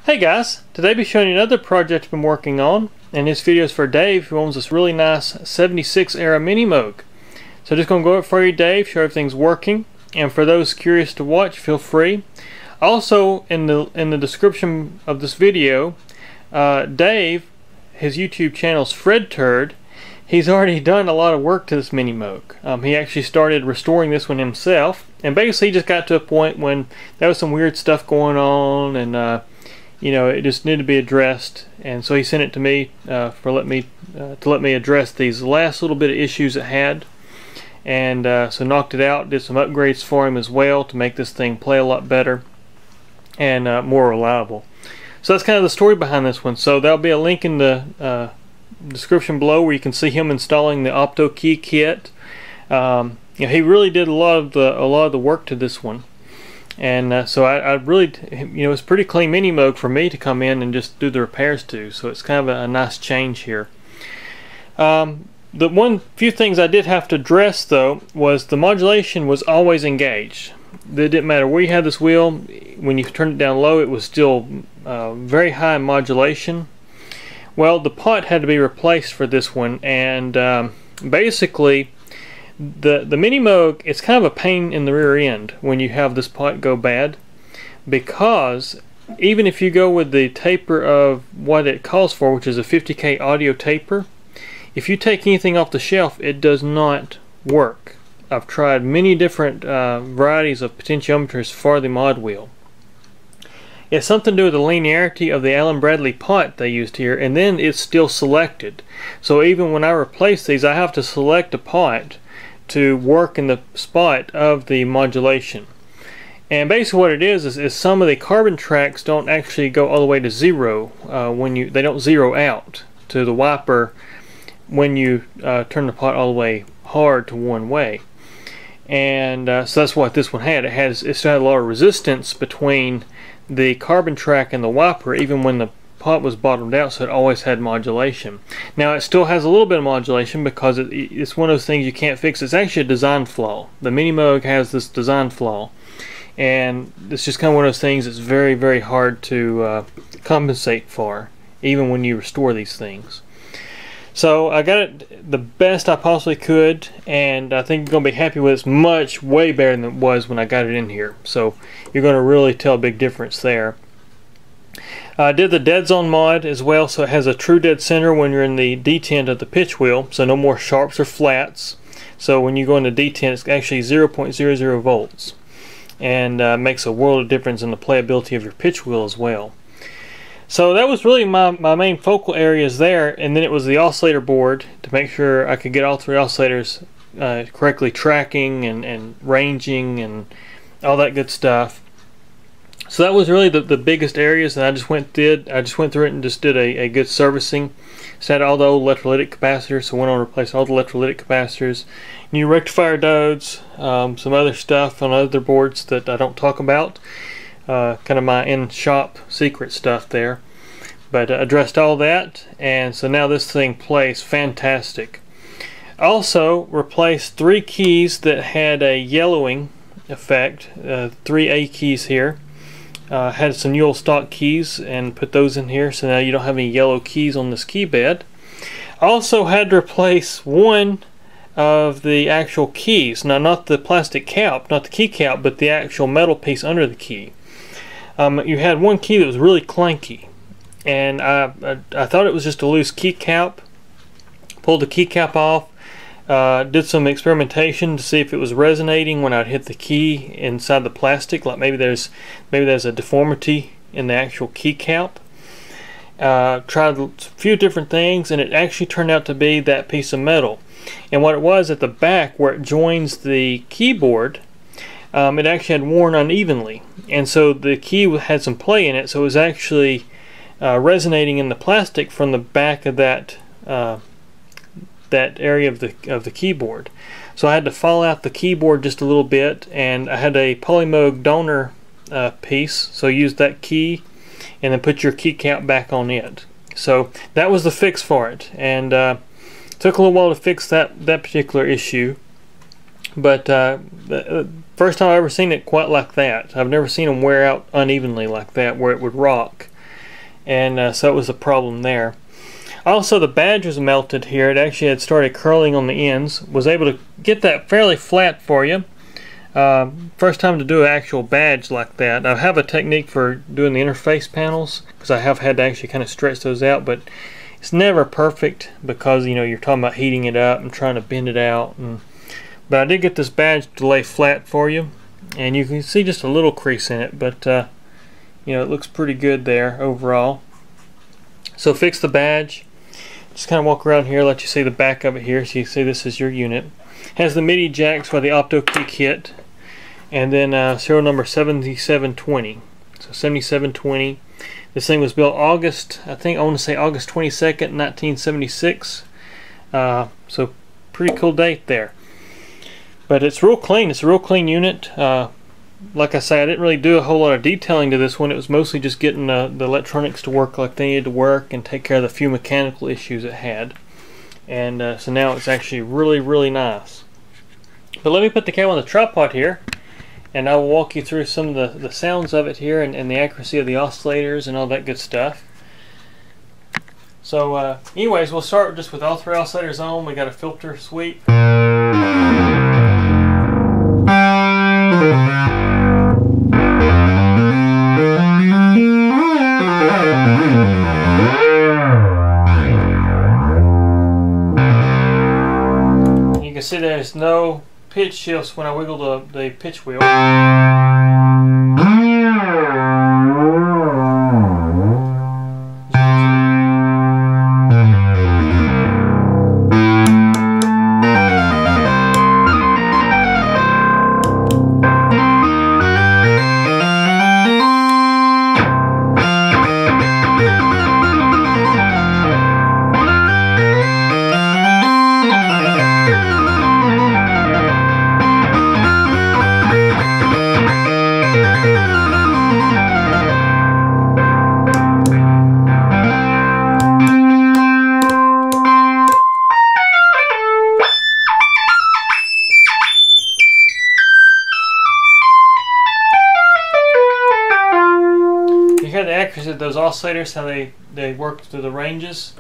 Hey guys, today I'll be showing you another project I've been working on, and this video is for Dave, who owns this really nice 76 era Minimoog. So just going to go over it for you, Dave, show everything's working, and for those curious to watch, feel free. Also, in the description of this video, Dave, his YouTube channel's Fred Turd, he's already done a lot of work to this Minimoog. He actually started restoring this one himself, and basically he just got to a point when there was some weird stuff going on, and you know, it just needed to be addressed, and so he sent it to me to let me address these last little bit of issues it had, and so knocked it out, did some upgrades for him as well to make this thing play a lot better and more reliable. So that's kind of the story behind this one. So there'll be a link in the description below where you can see him installing the Opto Key kit. You know, he really did a lot of the work to this one. And so I really, you know, it's pretty clean Minimoog for me to come in and just do the repairs to. So it's kind of a nice change here. The few things I did have to address though was the modulation was always engaged. It didn't matter where you had this wheel. When you turned it down low, it was still very high in modulation. Well, the pot had to be replaced for this one, and basically the Minimoog, it's kind of a pain in the rear end when you have this pot go bad, because even if you go with the taper of what it calls for, which is a 50K audio taper, if you take anything off the shelf, it does not work. I've tried many different varieties of potentiometers for the mod wheel. It's something to do with the linearity of the Allen Bradley pot they used here, and then it's still selected. So even when I replace these, I have to select a pot to work in the spot of the modulation. And basically what it is some of the carbon tracks don't actually go all the way to zero they don't zero out to the wiper when you turn the pot all the way hard to one way. And so that's what this one had. It still had a lot of resistance between the carbon track and the wiper, even when the pot was bottomed out, so it always had modulation. Now it still has a little bit of modulation because it's one of those things you can't fix. It's actually a design flaw. The Minimoog has this design flaw, and it's just kind of one of those things that's very, very hard to compensate for, even when you restore these things. So I got it the best I possibly could, and I think you're going to be happy with it. Way better than it was when I got it in here. So you're going to really tell a big difference there. I did the dead zone mod as well, so it has a true dead center when you're in the detent of the pitch wheel, so no more sharps or flats. So when you go into detent, it's actually 0.00 volts, and makes a world of difference in the playability of your pitch wheel as well. So that was really my main focal areas there, and then it was the oscillator board to make sure I could get all three oscillators correctly tracking and ranging and all that good stuff. So that was really the biggest areas, and I just went through it and just did a good servicing. Just had all the old electrolytic capacitors, so went on to replace all the electrolytic capacitors, new rectifier diodes, some other stuff on other boards that I don't talk about, kind of my in-shop secret stuff there. But addressed all that, and so now this thing plays fantastic. Also replaced 3 keys that had a yellowing effect, 3 A keys here. Had some Newell stock keys and put those in here, so now you don't have any yellow keys on this key bed. Also had to replace one of the actual keys. Now, not the plastic cap, not the key cap, but the actual metal piece under the key. You had one key that was really clanky, and I thought it was just a loose key cap. Pulled the key cap off. Did some experimentation to see if it was resonating when I'd hit the key inside the plastic, like maybe there's a deformity in the actual key cap. Tried a few different things, and it actually turned out to be that piece of metal. And what it was, at the back where it joins the keyboard, it actually had worn unevenly, and so the key had some play in it, so it was actually resonating in the plastic from the back of that area of the keyboard. So I had to fall out the keyboard just a little bit, and I had a Minimoog donor piece, so use that key and then put your key cap back on it. So that was the fix for it, and took a little while to fix that particular issue, but the first time I've ever seen it quite like that. I've never seen them wear out unevenly like that, where it would rock. and so it was a problem there. Also, the badge was melted here. It actually had started curling on the ends. Was able to get that fairly flat for you. First time to do an actual badge like that. I have a technique for doing the interface panels because I have had to actually kind of stretch those out, but it's never perfect because, you know, you're talking about heating it up and trying to bend it out. But I did get this badge to lay flat for you, and you can see just a little crease in it, but you know, it looks pretty good there overall. So fix the badge. Just kind of walk around here, let you see the back of it here, so you see this is your unit. Has the MIDI jacks for the opto key kit, and then serial number 7720. So 7720. This thing was built August, I want to say August 22nd, 1976. So pretty cool date there. But it's real clean. It's a real clean unit. Like I say, I didn't really do a whole lot of detailing to this one. It was mostly just getting the electronics to work like they needed to work and take care of the few mechanical issues it had. And so now it's actually really, really nice. But let me put the camera on the tripod here, and I will walk you through some of the sounds of it here and the accuracy of the oscillators and all that good stuff. So anyways, we'll start just with all 3 oscillators on. We got a filter sweep. You can see there's no pitch shifts when I wiggle the pitch wheel. The accuracy of those oscillators, how they work through the ranges.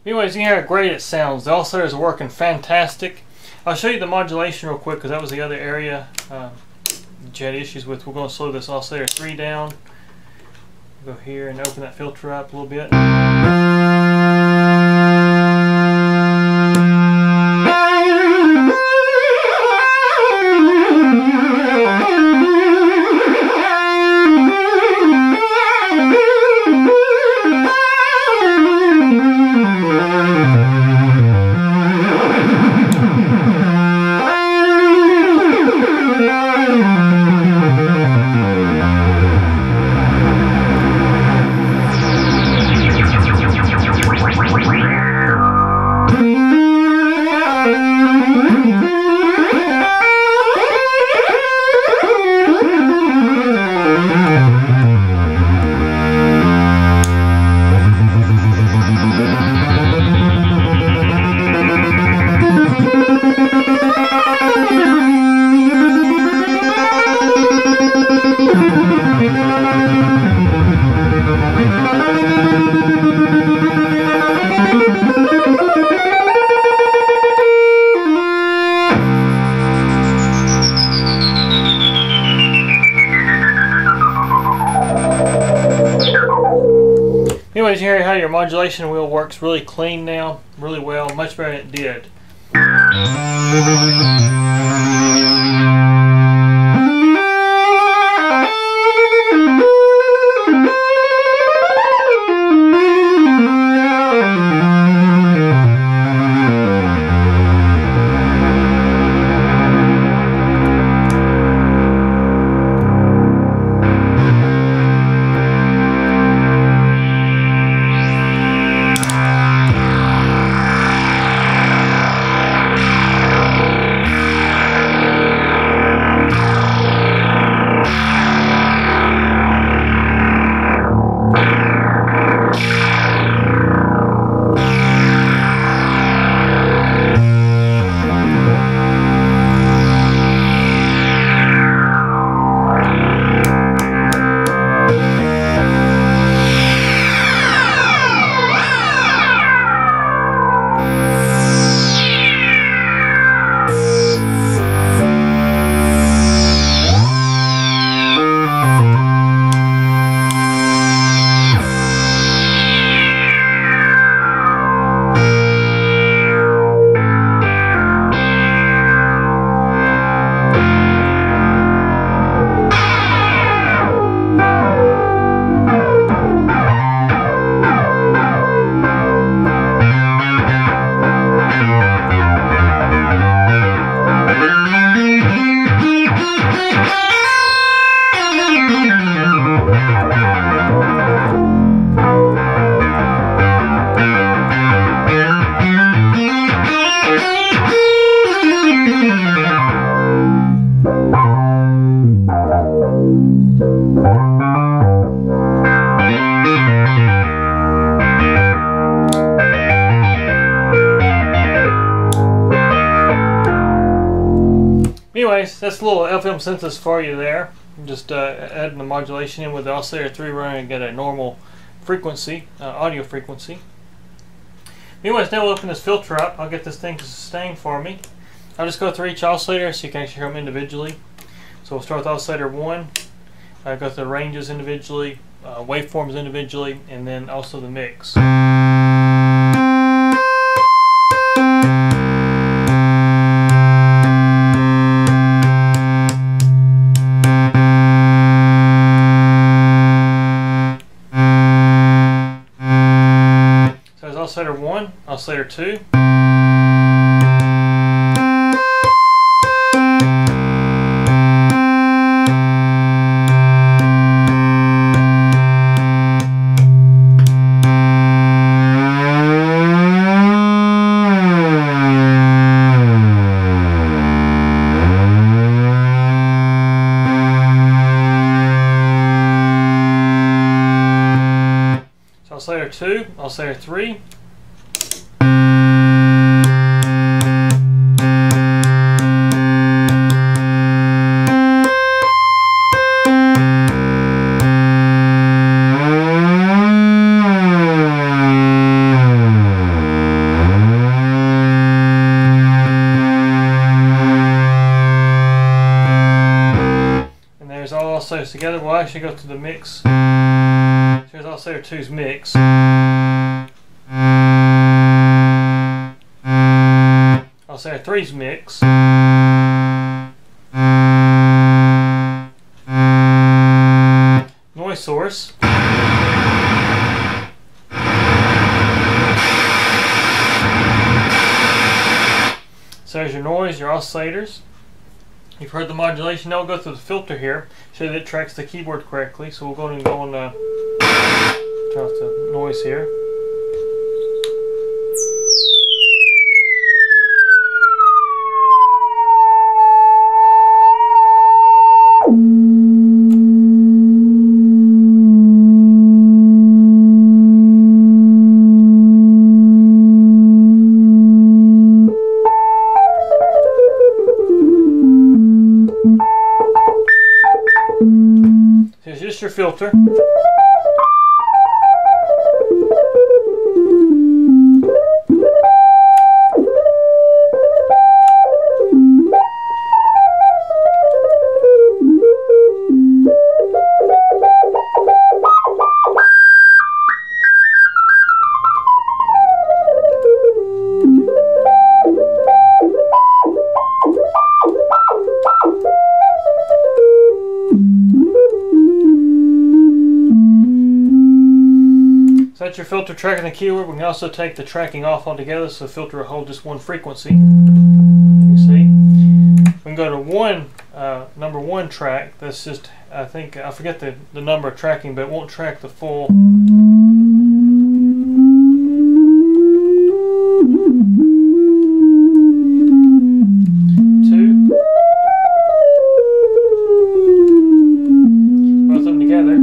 Anyways, you can hear how great it sounds. The oscillators are working fantastic. I'll show you the modulation real quick because that was the other area that you had issues with. We're going to slow this oscillator 3 down. Go here and open that filter up a little bit. Anyways, you hear how your modulation wheel works really clean now, really well, much better than it did. Anyways, that's a little FM synthesis for you there. Just adding the modulation in with the oscillator 3 running and get a normal frequency, audio frequency. Anyways, now we'll open this filter up. I'll get this thing to sustain for me. I'll just go through each oscillator so you can actually hear them individually. So we'll start with oscillator 1. Go through the ranges individually, waveforms individually, and then also the mix. So there's oscillator 1, oscillator 2. Oscillator 2, oscillator 3. And there's all oscillators together. We'll actually go to the mix. Here's oscillator 2's mix. Oscillator 3's mix. Noise source. So there's your noise, your oscillators. You've heard the modulation. Now we'll go through the filter here, so that it tracks the keyboard correctly. So we'll go ahead and go on turn off the noise here. Here's just your filter. That's your filter tracking the keyword. We can also take the tracking off altogether so the filter will hold just one frequency. You see? We can go to number one track. That's just, I forget the number of tracking, but it won't track the full. Two. Both of them together.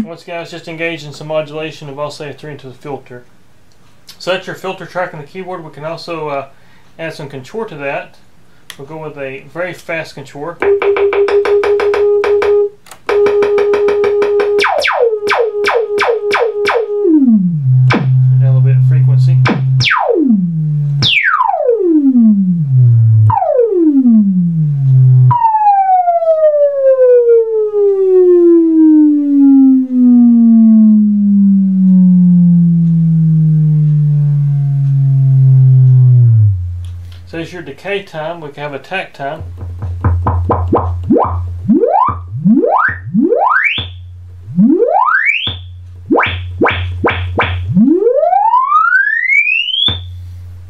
Once again, I was just engaged in some modulation of oscillator 3 into the filter. So that's your filter tracking the keyboard. We can also add some contour to that. We'll go with a very fast contour. Turn down a little bit of frequency. So there's your decay time. We can have attack time.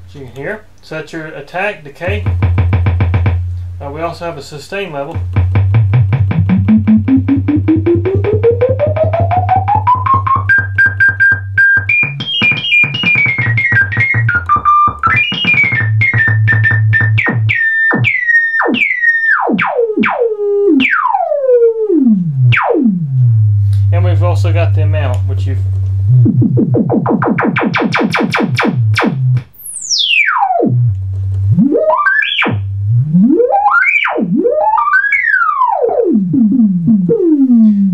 So you can hear. So that's your attack, decay. We also have a sustain level. And we've also got the amount, which you've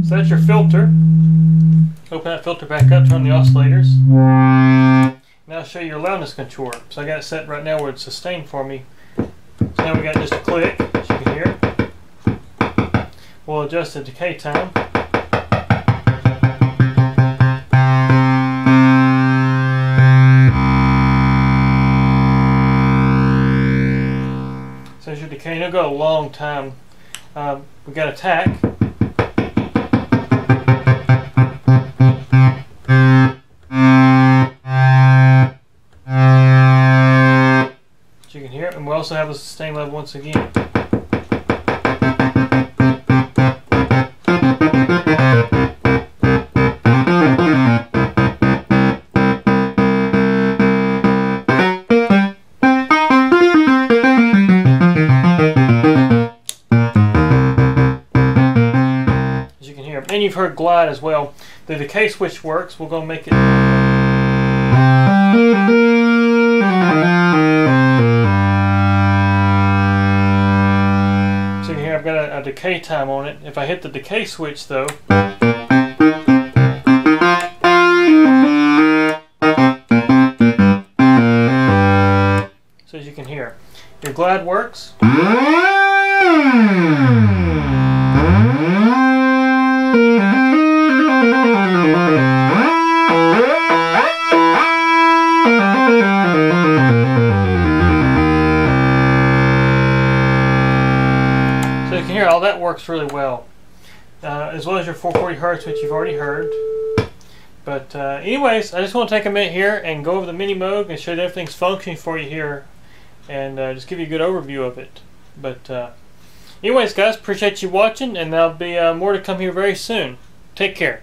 so that's your filter. Open that filter back up, turn the oscillators. Now I'll show you your loudness contour. So I got it set right now where it's sustained for me. So now we got just a click, as you can hear. We'll adjust the decay time. So as your decay, it'll go a long time. We got attack. As you can hear, and we also have a sustain level once again. And you've heard glide as well. The decay switch works. We're going to make it. So you can hear I've got a decay time on it. If I hit the decay switch though, so as you can hear, your glide works. So you can hear all that works really well, as well as your 440 Hertz, which you've already heard. But anyways, I just want to take a minute here and go over the Minimoog and show you that everything's functioning for you here, and just give you a good overview of it. But anyways, guys, appreciate you watching, and there'll be more to come here very soon. Take care.